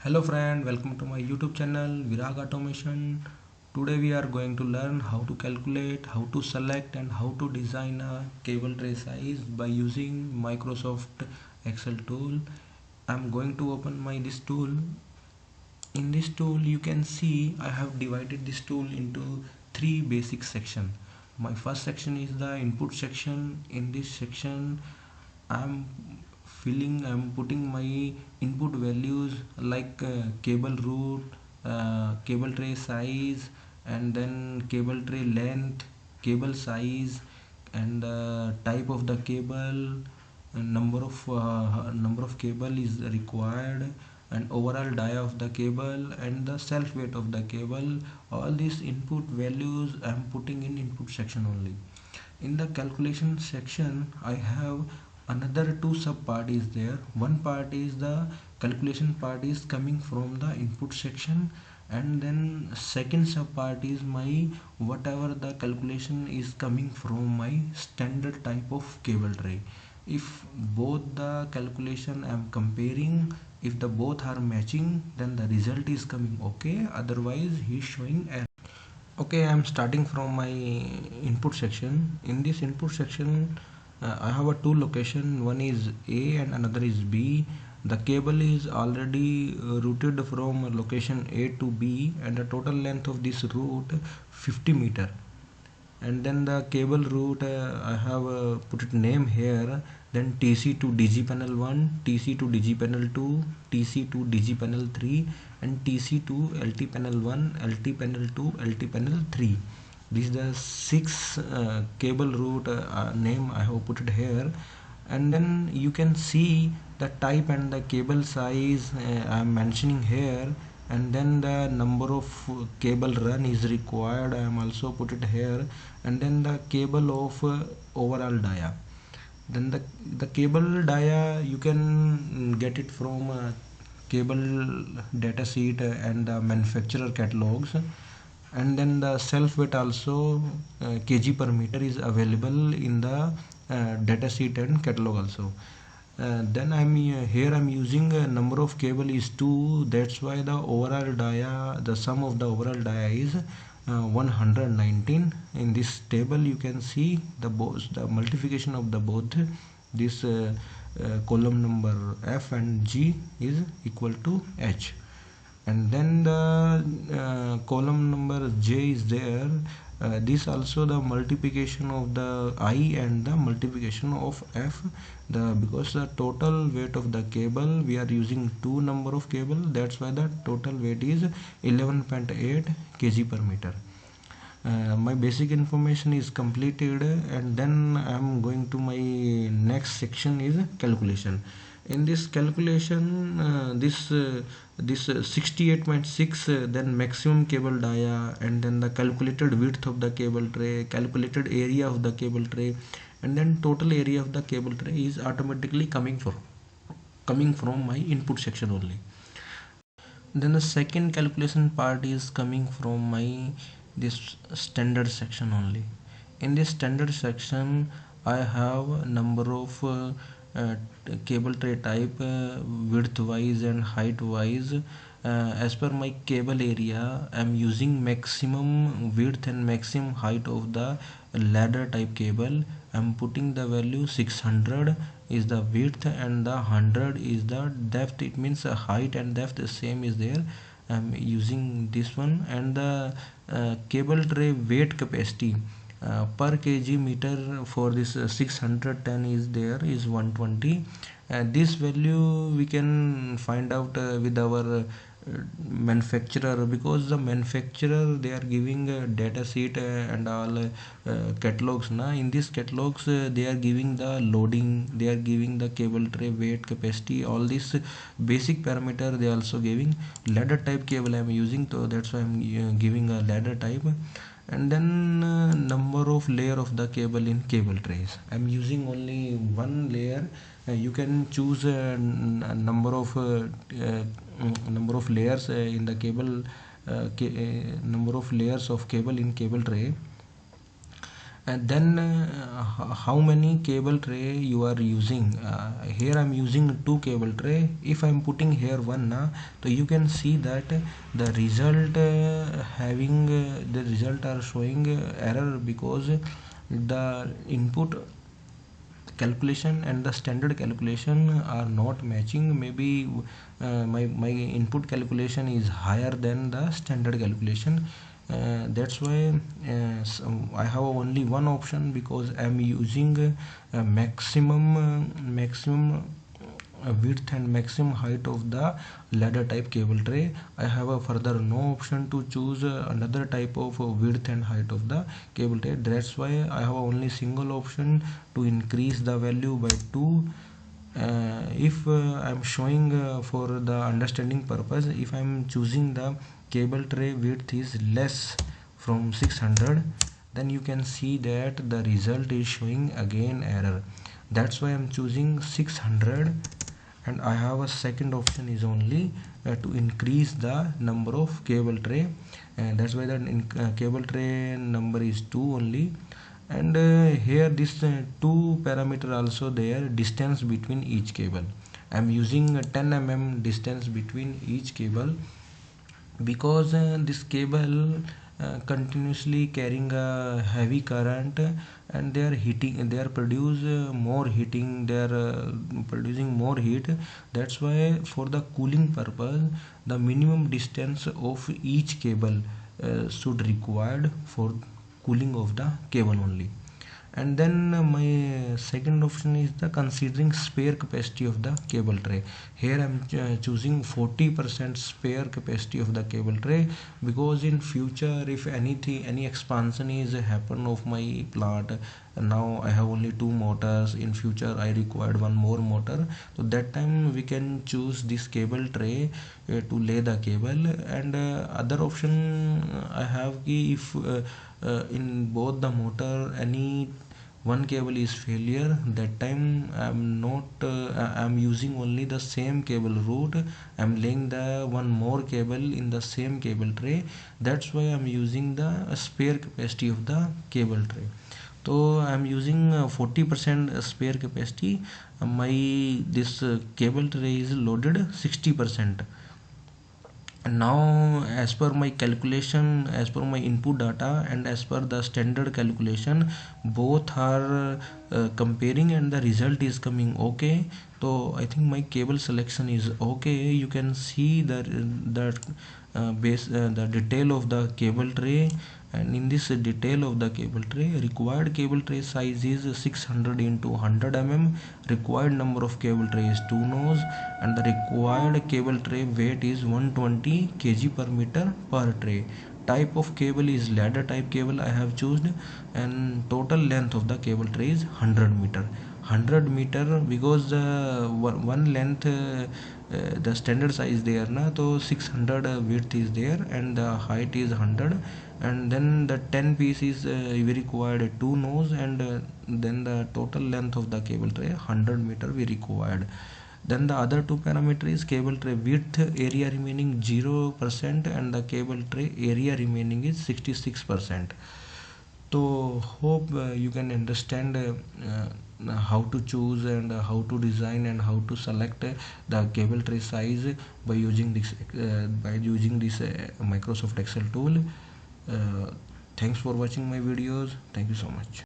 Hello friend, welcome to my YouTube channel Virag Automation. Today we are going to learn how to calculate, how to select and how to design a cable tray size by using Microsoft Excel tool. I'm going to open my this tool. In this tool you can see I have divided this tool into three basic sections. My first section is the input section. In this section I'm I'm putting my input values like cable route, cable tray size, and then cable tray length, cable size, and type of the cable, and number of cable is required, and overall dia of the cable, and the self weight of the cable. All these input values I am putting in input section only. In the calculation section I have another two sub part is there. One part is the calculation part is coming from the input section, and then second sub part is my whatever the calculation is coming from my standard type of cable tray. If both the calculation I am comparing, if the both are matching, then the result is coming okay, otherwise he is showing error. Okay, I'm starting from my input section. In this input section I have a two location, one is A and another is B. The cable is already routed from location A to B, and the total length of this route 50 meter. And then the cable route I have put it name here, then TC to DG panel 1, TC to DG panel 2, TC to DG panel 3, and TC to LT panel 1, LT panel 2, LT panel 3. This is the six cable route name I have put it here. And then you can see the type and the cable size I am mentioning here, and then the number of cable run is required I am also put it here, and then the cable of overall dia. Then the cable dia you can get it from cable data sheet and the manufacturer catalogs. And then the self weight also kg per meter is available in the data sheet and catalog also. Then I'm using number of cable is 2, that's why the overall dia, the sum of the overall dia is 119. In this table you can see the multiplication of the both this column number F and G is equal to H. And then the column number J is there. This also the multiplication of the I and the multiplication of F, because the total weight of the cable, we are using two number of cable, that's why the total weight is 11.8 kg per meter. My basic information is completed, and then I am going to my next section is calculation. In this calculation this 68.6, then maximum cable dia, and then the calculated width of the cable tray, calculated area of the cable tray, and then total area of the cable tray is automatically coming from my input section only. Then the second calculation part is coming from my this standard section only. In this standard section I have number of cable tray type, width wise and height wise. As per my cable area I am using maximum width and maximum height of the ladder type cable. I am putting the value 600 is the width and the 100 is the depth. It means height and depth the same is there. I am using this one. And the cable tray weight capacity per kg meter for this 610 is there is 120. This value we can find out with our manufacturer, because the manufacturer they are giving data sheet and all catalogs na. In these catalogs they are giving the loading, they are giving the cable tray weight capacity, all these basic parameter they also giving. Ladder type cable I am using, so that's why I am giving a ladder type. And then number of layer of the cable in cable trays, I am using only one layer. You can choose a number of layers in the cable, number of layers of cable in cable tray. and then how many cable tray you are using. Here I'm using two cable tray. If I'm putting here one now, so you can see that the result the result are showing error because the input calculation and the standard calculation are not matching. Maybe my input calculation is higher than the standard calculation. That's why I have only one option, because I'm using maximum width and maximum height of the ladder type cable tray. I have a further no option to choose another type of width and height of the cable tray. That's why I have only single option to increase the value by 2. If I'm showing for the understanding purpose, if I'm choosing the cable tray width is less from 600, then you can see that the result is showing again error. That's why I'm choosing 600, and I have a second option is only to increase the number of cable tray, and that's why the cable tray number is 2 only. And here this 2 parameter also there, distance between each cable. I'm using 10 mm distance between each cable, because this cable continuously carrying a heavy current, and they are heating, they are produce more heating, they are producing more heat. That's why for the cooling purpose, the minimum distance of each cable should required for cooling of the cable only. And then my second option is the considering spare capacity of the cable tray. Here I'm choosing 40% spare capacity of the cable tray, because in future if any expansion is happen of my plant, now I have only 2 motors, in future I required one more motor, so that time we can choose this cable tray to lay the cable. And other option I have if in both the motor any one cable is failure, that time I'm using only the same cable route, I'm laying the one more cable in the same cable tray. That's why I'm using the spare capacity of the cable tray. So I'm using 40% spare capacity. My this cable tray is loaded 60%. Now as per my calculation, as per my input data, and as per the standard calculation, both are comparing, and the result is coming okay. So I think my cable selection is okay. You can see the detail of the cable tray, and in this detail of the cable tray, required cable tray size is 600 into 100 mm, required number of cable tray is 2 nose, and the required cable tray weight is 120 kg per meter per tray. Type of cable is ladder type cable I have chosen, and total length of the cable tray is 100 meter. 100 meter, because the one length the standard size there na, so 600 width is there, and the height is 100, and then the 10 piece is we required 2 nose, and then the total length of the cable tray 100 meter we required. Then the other two parameter is cable tray width area remaining 0%, and the cable tray area remaining is 66%. So hope you can understand how to choose and how to design and how to select the cable tray size by using this Microsoft Excel tool. Thanks for watching my videos. Thank you so much.